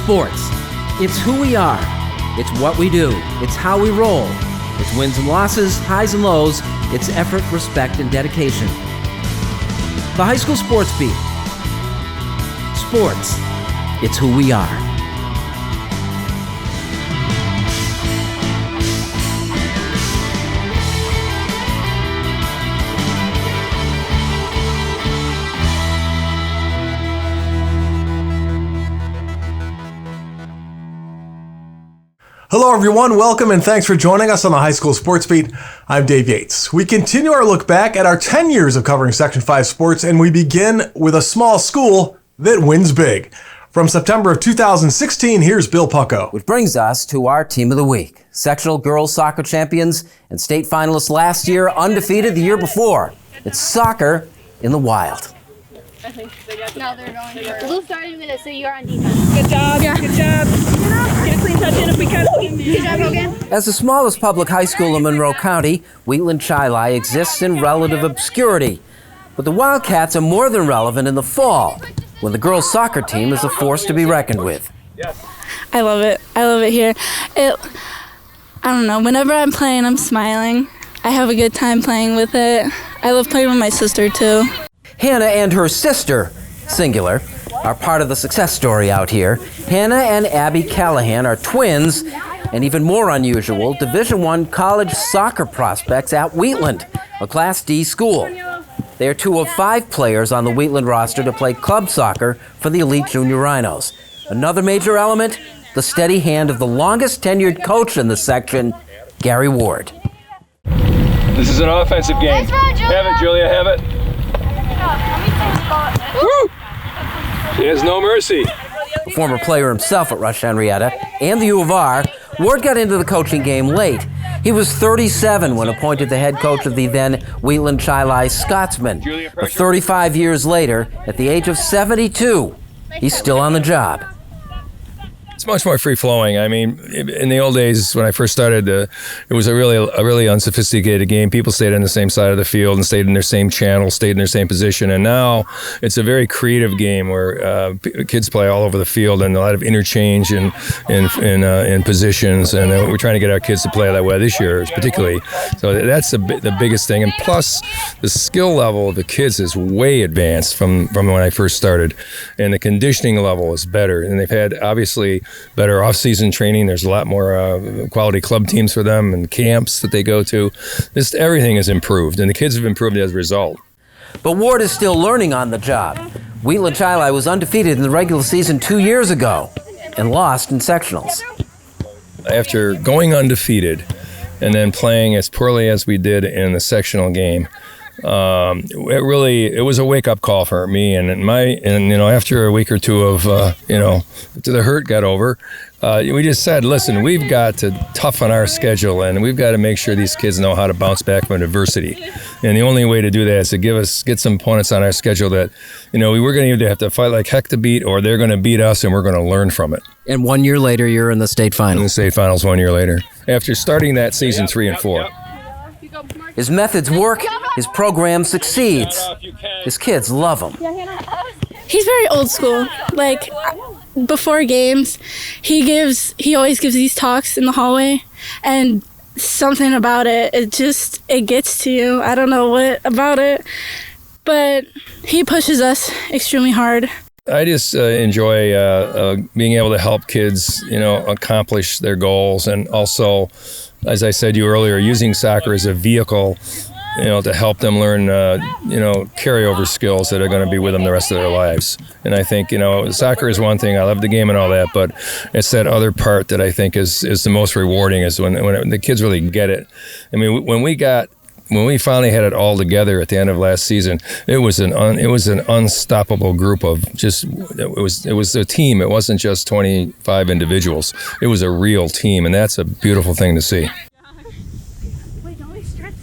Sports. It's who we are. It's what we do. It's how we roll. It's wins and losses, highs and lows. It's effort, respect, and dedication. The High School Sports Beat. Sports. It's who we are. Hello everyone, welcome and thanks for joining us on the High School Sports Beat. I'm Dave Yates. We continue our look back at our 10 years of covering Section 5 sports, and we begin with a small school that wins big. From September of 2016, here's Bill Pucko. Which brings us to our Team of the Week. Sectional girls soccer champions and state finalists last year, undefeated the year before. It's soccer in the wild. No, they're going for Blue starting with it, so you're on defense. Good job. Yeah. Good job. Get a clean touch in if we can. Good job, Logan. As the smallest public high school in Monroe County, Wheatland Chili exists in relative obscurity. But the Wildcats are more than relevant in the fall, when the girls' soccer team is a force to be reckoned with. I love it. I love it here. I don't know, whenever I'm playing, I'm smiling. I have a good time playing with it. I love playing with my sister, too. Hannah and her sister, singular, are part of the success story out here. Hannah and Abby Callaghan are twins, and even more unusual, Division I college soccer prospects at Wheatland, a Class D school. They are two of 5 players on the Wheatland roster to play club soccer for the elite junior Rhinos. Another major element, the steady hand of the longest tenured coach in the section, Gary Ward. This is an offensive game. Have it, Julia, have it. Woo! He has no mercy. A former player himself at Rush Henrietta and the U of R, Ward got into the coaching game late. He was 37 when appointed the head coach of the then Wheatland Chili Scotsman. But 35 years later, at the age of 72, he's still on the job. It's much more free-flowing. I mean, in the old days when I first started, it was a really unsophisticated game. People stayed on the same side of the field and stayed in their same channel, stayed in their same position. And now it's a very creative game where kids play all over the field and a lot of interchange in positions. And we're trying to get our kids to play that way this year, particularly. So that's the biggest thing. And plus, the skill level of the kids is way advanced from when I first started, and the conditioning level is better. And they've had obviously better off-season training. There's a lot more quality club teams for them and camps that they go to. Everything has improved, and the kids have improved as a result. But Ward is still learning on the job. Wheatland Chili was undefeated in the regular season 2 years ago and lost in sectionals. After going undefeated and then playing as poorly as we did in the sectional game, it was a wake-up call for me, and after a week or two of after the hurt got over, we just said, listen, we've got to toughen our schedule, and we've got to make sure these kids know how to bounce back from adversity. And the only way to do that is to get some opponents on our schedule that we're going to either have to fight like heck to beat, or they're going to beat us, and we're going to learn from it. And 1 year later, you're in the state finals. In the state finals 1 year later, after starting that season 3 and 4. His methods work, his program succeeds. His kids love him. He's very old school. Like, before games, he always gives these talks in the hallway, and something about it gets to you. I don't know what about it, but he pushes us extremely hard. I just enjoy being able to help kids, accomplish their goals, and also, as I said to you earlier, using soccer as a vehicle, to help them learn, carryover skills that are going to be with them the rest of their lives. And I think, soccer is one thing. I love the game and all that, but it's that other part that I think is the most rewarding, is when the kids really get it. I mean, when we finally had it all together at the end of last season, it was an unstoppable group of it was a team. It wasn't just 25 individuals. It was a real team, and that's a beautiful thing to see. Wait, don't we stretch?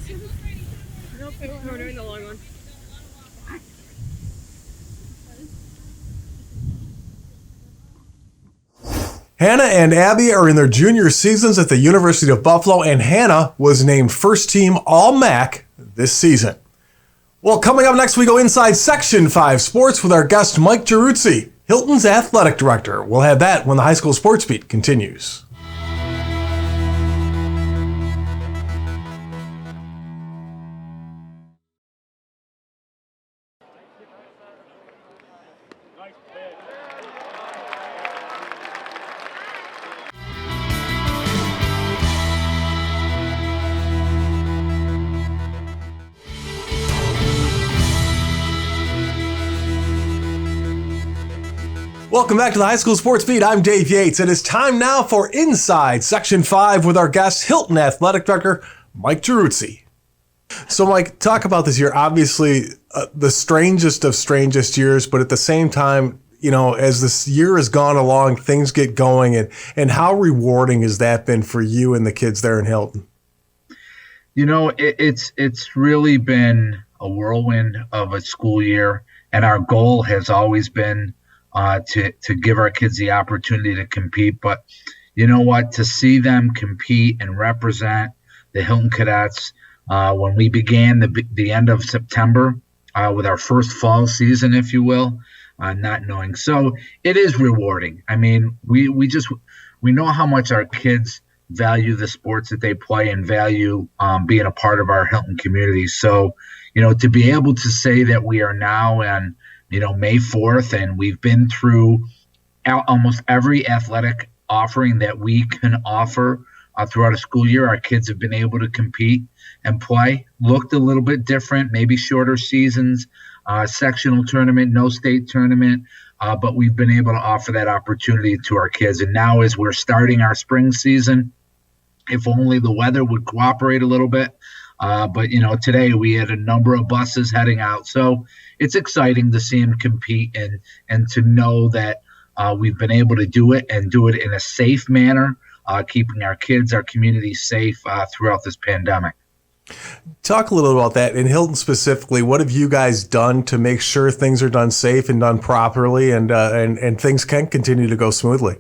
Nope, we're doing the long one. Hannah and Abby are in their junior seasons at the University of Buffalo, and Hannah was named first team All-MAC this season. Well, coming up next, we go inside Section 5 Sports with our guest Mike Giruzzi. Hilton's athletic director. We'll have that when the high school sports beat continues. Welcome back to the High School Sports Beat. I'm Dave Yates. It is time now for Inside Section 5 with our guest, Hilton Athletic Director, Mike Giruzzi. So, Mike, talk about this year. Obviously, the strangest of strangest years, but at the same time, you know, as this year has gone along, things get going. And how rewarding has that been for you and the kids there in Hilton? You know, it's really been a whirlwind of a school year, and our goal has always been to give our kids the opportunity to compete. But you know what? To see them compete and represent the Hilton Cadets when we began the end of September with our first fall season, if you will, not knowing. So it is rewarding. I mean, we know how much our kids value the sports that they play and value being a part of our Hilton community. So, you know, to be able to say that we are now on May 4th, and we've been through almost every athletic offering that we can offer throughout a school year. Our kids have been able to compete and play. Looked a little bit different, maybe shorter seasons, sectional tournament, no state tournament, but we've been able to offer that opportunity to our kids. And now as we're starting our spring season, if only the weather would cooperate a little bit. But, you know, today we had a number of buses heading out. So it's exciting to see them compete and to know that we've been able to do it and do it in a safe manner, keeping our kids, our community safe throughout this pandemic. Talk a little about that. In Hilton specifically, what have you guys done to make sure things are done safe and done properly and things can continue to go smoothly?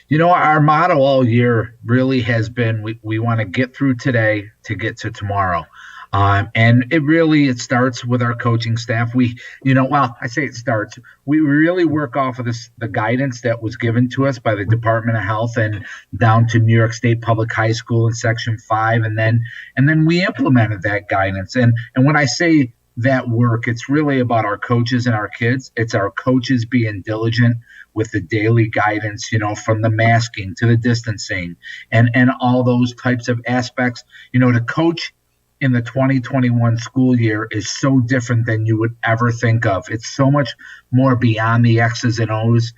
You know, our motto all year really has been we want to get through today to get to tomorrow. And it starts with our coaching staff. We really work off of the guidance that was given to us by the Department of Health and down to New York State Public High School in Section 5. And then we implemented that guidance. And when I say that work, it's really about our coaches and our kids. It's our coaches being diligent with the daily guidance, you know, from the masking to the distancing and all those types of aspects. You know, to coach in the 2021 school year is so different than you would ever think of. It's so much more beyond the X's and O's.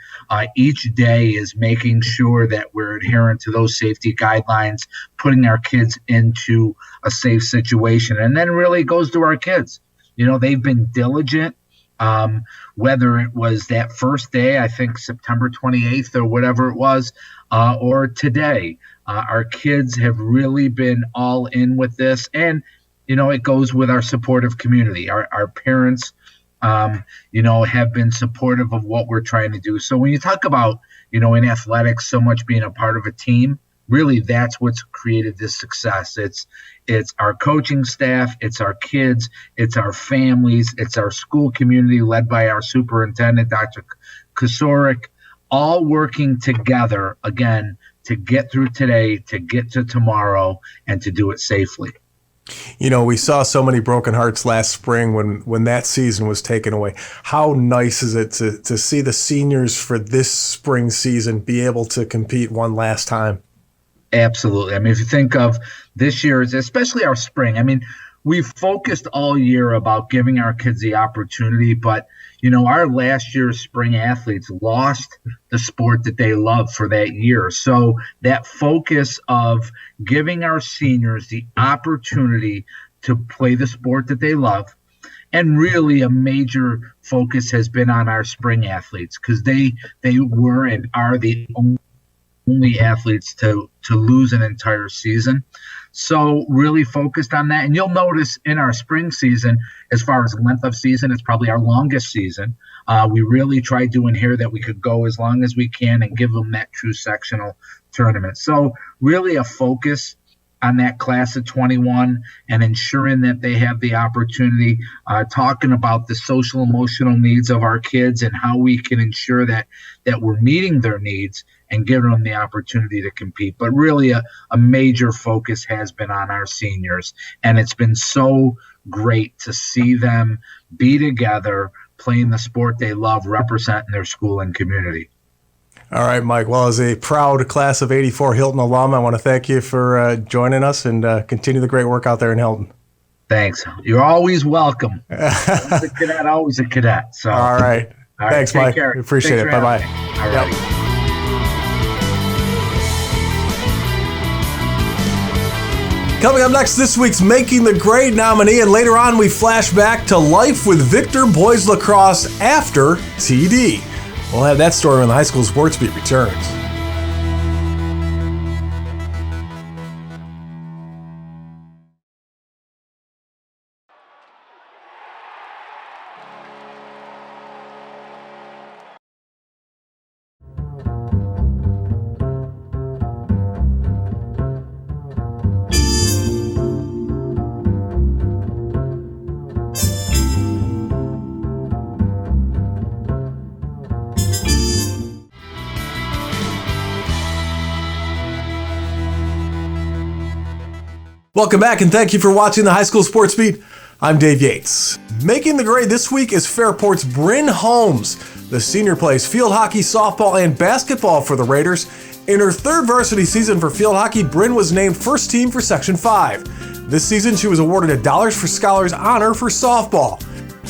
Each day is making sure that we're adherent to those safety guidelines, putting our kids into a safe situation. And then really goes to our kids. You know, they've been diligent, whether it was that first day, I think September 28th or whatever it was, or today. Our kids have really been all in with this. And, you know, it goes with our supportive community. Our parents, you know, have been supportive of what we're trying to do. So when you talk about, you know, in athletics, so much being a part of a team, really that's what's created this success. It's our coaching staff, it's our kids, it's our families, it's our school community led by our superintendent, Dr. Kosorik, all working together, again, to get through today, to get to tomorrow, and to do it safely. You know, we saw so many broken hearts last spring when that season was taken away. How nice is it to see the seniors for this spring season be able to compete one last time? Absolutely. I mean, if you think of this year's, especially our spring, I mean, we've focused all year about giving our kids the opportunity, but, you know, our last year's spring athletes lost the sport that they love for that year. So that focus of giving our seniors the opportunity to play the sport that they love, and really a major focus has been on our spring athletes because they were and are the only athletes to lose an entire season. So really focused on that. And you'll notice in our spring season, as far as length of season, it's probably our longest season. We really tried doing here that we could go as long as we can and give them that true sectional tournament. So really a focus on that class of 21 and ensuring that they have the opportunity, talking about the social emotional needs of our kids and how we can ensure that we're meeting their needs and giving them the opportunity to compete. But really a major focus has been on our seniors, and it's been so great to see them be together, playing the sport they love, representing their school and community. All right, Mike. Well, as a proud class of 84 Hilton alum, I want to thank you for joining us and continue the great work out there in Hilton. Thanks. You're always welcome. Once a cadet, always a cadet. So. All right. Thanks, Mike. Care. We appreciate it. Bye-bye. All right. Yep. Coming up next, this week's Making the Grade nominee, and later on we flash back to life with Victor Boys Lacrosse after TD. We'll have that story when the High School Sports Beat returns. Welcome back, and thank you for watching the High School Sports Beat. I'm Dave Yates. Making the grade this week is Fairport's Bryn Holmes. The senior plays field hockey, softball, and basketball for the Raiders. In her third varsity season for field hockey, Bryn was named first team for Section 5. This season, she was awarded a Dollars for Scholars honor for softball.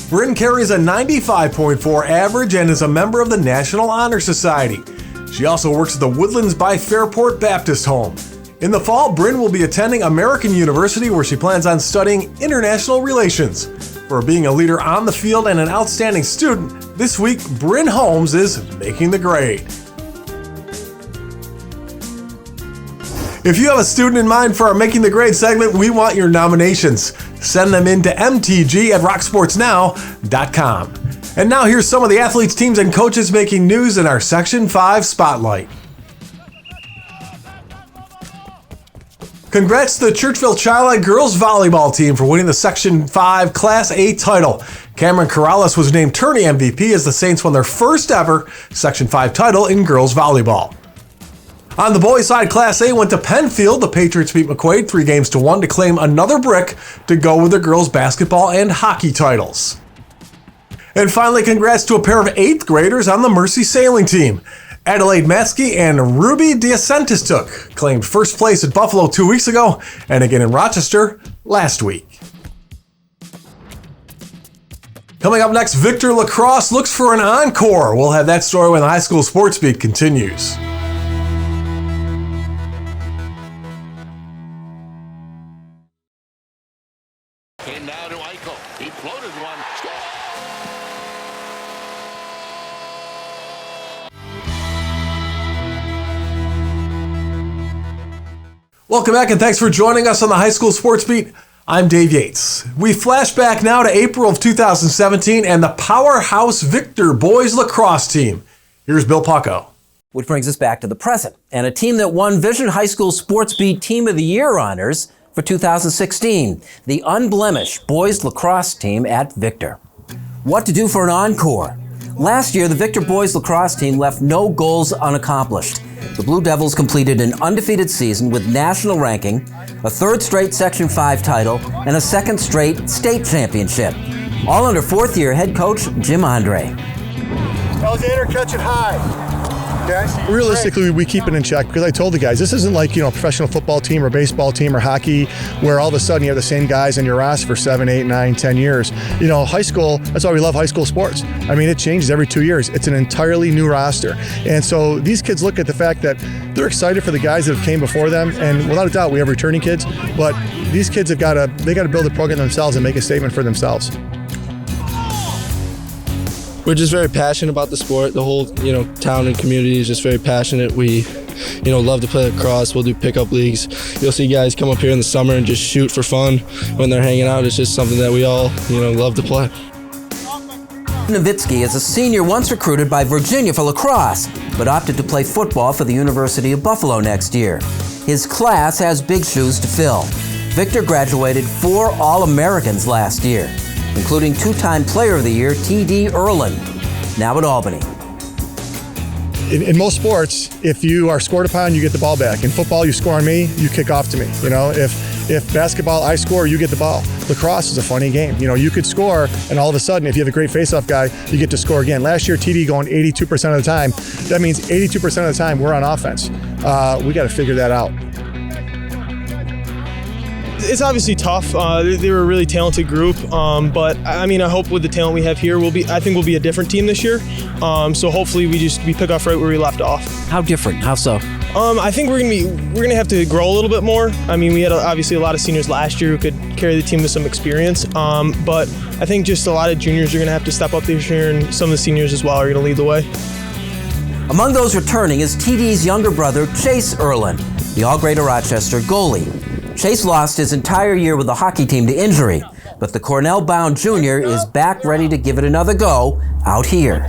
Bryn carries a 95.4 average and is a member of the National Honor Society. She also works at the Woodlands by Fairport Baptist Home. In the fall, Bryn will be attending American University, where she plans on studying international relations. For being a leader on the field and an outstanding student, this week, Bryn Holmes is making the grade. If you have a student in mind for our Making the Grade segment, we want your nominations. Send them in to mtg@rocksportsnow.com. And now here's some of the athletes, teams, and coaches making news in our Section 5 Spotlight. Congrats to the Churchville Childline girls volleyball team for winning the Section 5 Class A title. Cameron Corrales was named tourney MVP as the Saints won their first ever Section 5 title in girls volleyball. On the boys' side, Class A went to Penfield. The Patriots beat McQuaid 3-1 to claim another brick to go with the girls' basketball and hockey titles. And finally, congrats to a pair of 8th graders on the Mercy sailing team. Adelaide Matsky and Ruby DeSantis claimed first place at Buffalo 2 weeks ago and again in Rochester last week. Coming up next, Victor Lacrosse looks for an encore. We'll have that story when the High School Sports Beat continues. And now to Eichel. He floated one. Score! Welcome back, and thanks for joining us on the High School Sports Beat. I'm Dave Yates. We flash back now to April of 2017 and the powerhouse Victor Boys Lacrosse team. Here's Bill Pucko. Which brings us back to the present, and a team that won Vision High School Sports Beat Team of the Year honors for 2016, the unblemished boys lacrosse team at Victor. What to do for an encore? Last year, the Victor boys lacrosse team left no goals unaccomplished. The Blue Devils completed an undefeated season with national ranking, a third straight Section 5 title, and a second straight state championship. All under fourth-year head coach Jim Andre. Alexander, catch it high. Okay. Realistically, we keep it in check because I told the guys, this isn't like, a professional football team or baseball team or hockey where all of a sudden you have the same guys on your roster for 7, 8, 9, 10 years. High school, that's why we love high school sports. I mean, it changes every 2 years. It's an entirely new roster. And so these kids look at the fact that they're excited for the guys that have came before them. And without a doubt, we have returning kids, but these kids have got to build a program themselves and make a statement for themselves. We're just very passionate about the sport. The whole, town and community is just very passionate. We, love to play lacrosse. We'll do pickup leagues. You'll see guys come up here in the summer and just shoot for fun when they're hanging out. It's just something that we all, love to play. Nowitzki is a senior once recruited by Virginia for lacrosse, but opted to play football for the University of Buffalo next year. His class has big shoes to fill. Victor graduated 4 All-Americans last year, including 2-time Player of the Year TD Ierlan, now at Albany. In most sports, if you are scored upon, you get the ball back. In football, you score on me, you kick off to me. You know, if basketball, I score, you get the ball. Lacrosse is a funny game. You know, you could score, and all of a sudden, if you have a great face-off guy, you get to score again. Last year, TD going 82% of the time. That means 82% of the time we're on offense. We got to figure that out. It's obviously tough. They were a really talented group, but I mean, I hope with the talent we have here, I think we'll be a different team this year. So hopefully we pick off right where we left off. How different? How so? I think we're gonna have to grow a little bit more. I mean, we had obviously a lot of seniors last year who could carry the team with some experience, but I think just a lot of juniors are gonna have to step up this year, and some of the seniors as well are gonna lead the way. Among those returning is TD's younger brother, Chase Ierlan, the All-Greater Rochester goalie. Chase lost his entire year with the hockey team to injury, but the Cornell-bound junior is back ready to give it another go out here.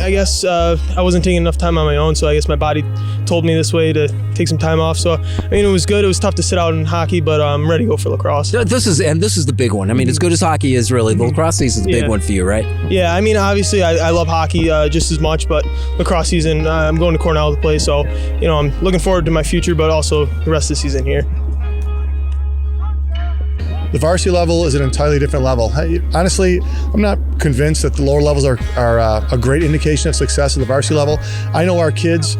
I guess I wasn't taking enough time on my own, so I guess my body told me this way to take some time off. So, I mean, it was good. It was tough to sit out in hockey, but I'm ready to go for lacrosse. This is the big one. I mean, as good as hockey is, really, the lacrosse season is the big one for you, right? Yeah, I mean, obviously, I love hockey just as much, but lacrosse season, I'm going to Cornell to play, so, you know, I'm looking forward to my future, but also the rest of the season here. The varsity level is an entirely different level. Honestly, I'm not convinced that the lower levels are a great indication of success at the varsity level. I know our kids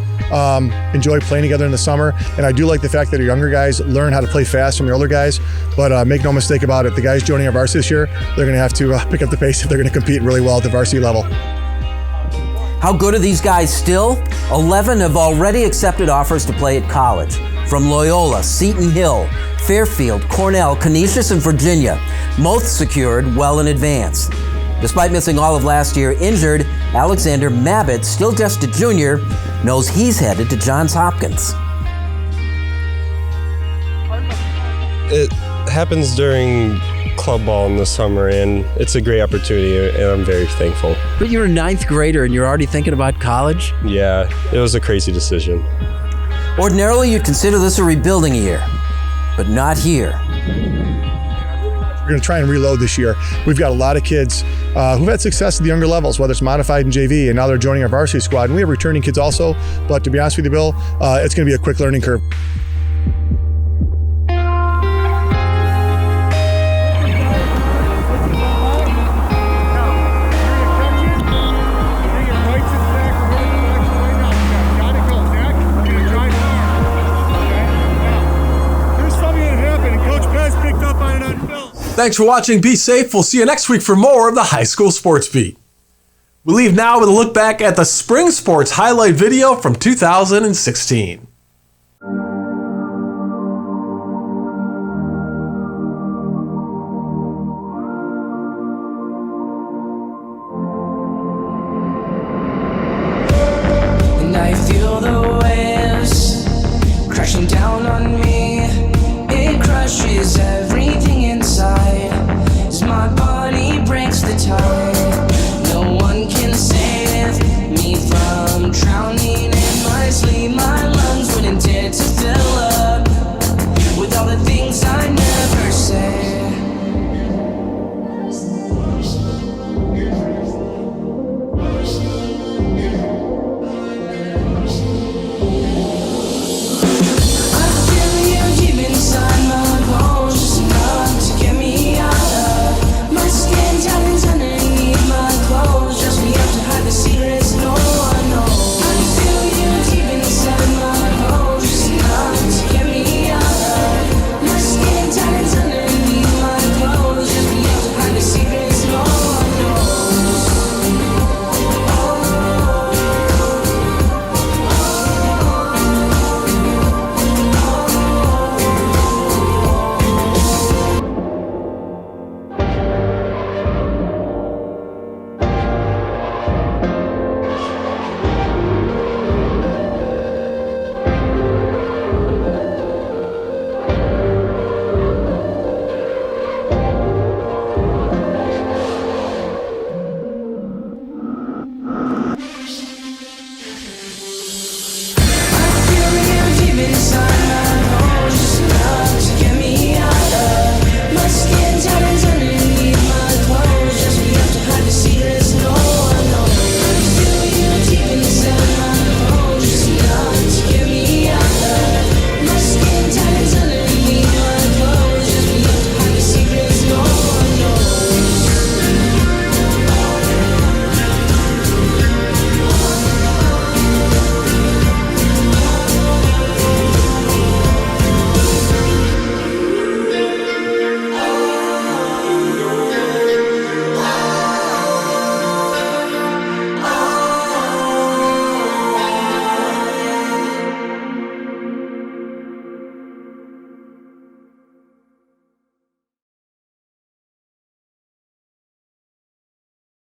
enjoy playing together in the summer, and I do like the fact that our younger guys learn how to play fast from the older guys, but make no mistake about it, the guys joining our varsity this year, they're going to have to pick up the pace if they're going to compete really well at the varsity level. How good are these guys still? 11 have already accepted offers to play at college. From Loyola, Seton Hill, Fairfield, Cornell, Canisius, and Virginia, most secured well in advance. Despite missing all of last year injured, Alexander Mabbitt, still just a junior, knows he's headed to Johns Hopkins. It happens during club ball in the summer, and it's a great opportunity, and I'm very thankful. But you're a 9th grader and you're already thinking about college? Yeah, it was a crazy decision. Ordinarily, you'd consider this a rebuilding year, but not here. We're going to try and reload this year. We've got a lot of kids who've had success at the younger levels, whether it's modified and JV, and now they're joining our varsity squad. And we have returning kids also, but to be honest with you, Bill, it's going to be a quick learning curve. Thanks for watching. Be safe. We'll see you next week for more of the High School Sports Beat. We leave now with a look back at the spring sports highlight video from 2016. And I feel the waves crashing down on me. It crushes everything.